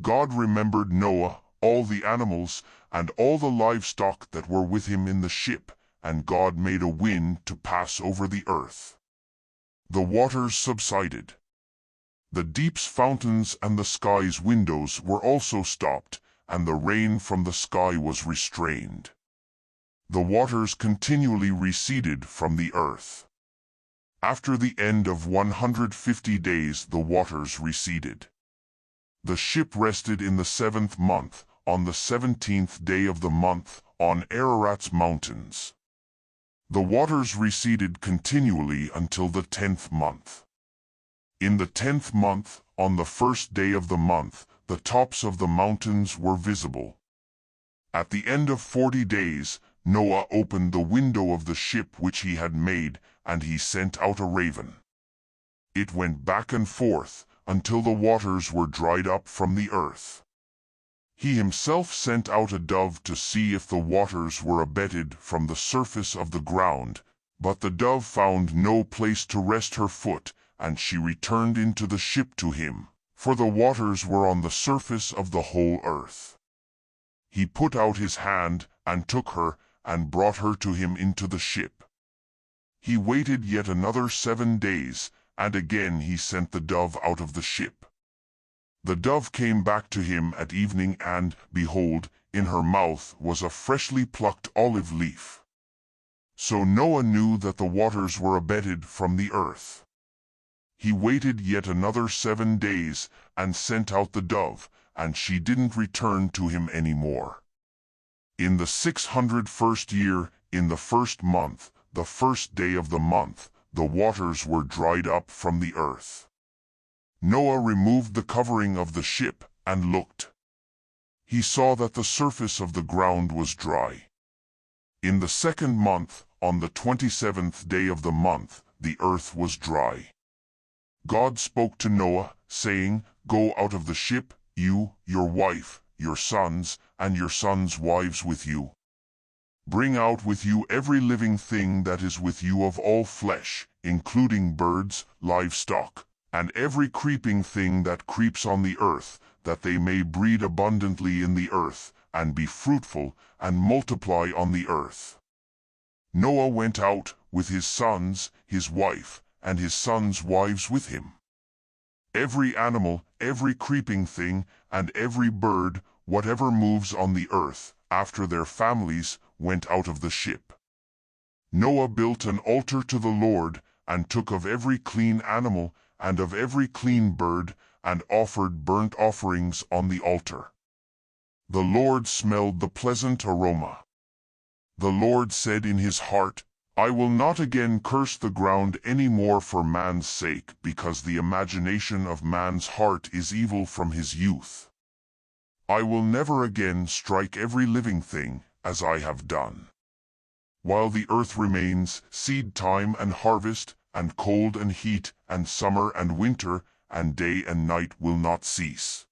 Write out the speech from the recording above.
God remembered Noah, all the animals, and all the livestock that were with him in the ship, and God made a wind to pass over the earth. The waters subsided. The deep's fountains and the sky's windows were also stopped, and the rain from the sky was restrained. The waters continually receded from the earth. After the end of 150 days the waters receded. The ship rested in the 7th month, on the 17th day of the month, on Ararat's mountains. The waters receded continually until the 10th month. In the 10th month, on the 1st day of the month, the tops of the mountains were visible. At the end of 40 days, Noah opened the window of the ship which he had made, and he sent out a raven. It went back and forth, until the waters were dried up from the earth. He himself sent out a dove to see if the waters were abated from the surface of the ground, but the dove found no place to rest her foot, and she returned into the ship to him, for the waters were on the surface of the whole earth. He put out his hand, and took her, and brought her to him into the ship. He waited yet another 7 days, and again he sent the dove out of the ship. The dove came back to him at evening, and, behold, in her mouth was a freshly plucked olive leaf. So Noah knew that the waters were abated from the earth. He waited yet another 7 days, and sent out the dove, and she didn't return to him any more. In the 601st year, in the 1st month, the 1st day of the month, the waters were dried up from the earth. Noah removed the covering of the ship, and looked. He saw that the surface of the ground was dry. In the 2nd month, on the 27th day of the month, the earth was dry. God spoke to Noah, saying, "Go out of the ship, you, your wife, your sons, and your sons' wives with you. Bring out with you every living thing that is with you of all flesh, including birds, livestock, and every creeping thing that creeps on the earth, that they may breed abundantly in the earth, and be fruitful, and multiply on the earth." Noah went out, with his sons, his wife, and his sons' wives with him. Every animal, every creeping thing, and every bird, whatever moves on the earth, after their families, went out of the ship. Noah built an altar to the Lord, and took of every clean animal, and of every clean bird, and offered burnt offerings on the altar. The Lord smelled the pleasant aroma. The Lord said in his heart, "I will not again curse the ground any more for man's sake, because the imagination of man's heart is evil from his youth. I will never again strike every living thing, as I have done. While the earth remains, seed time and harvest, and cold and heat, and summer and winter, and day and night will not cease.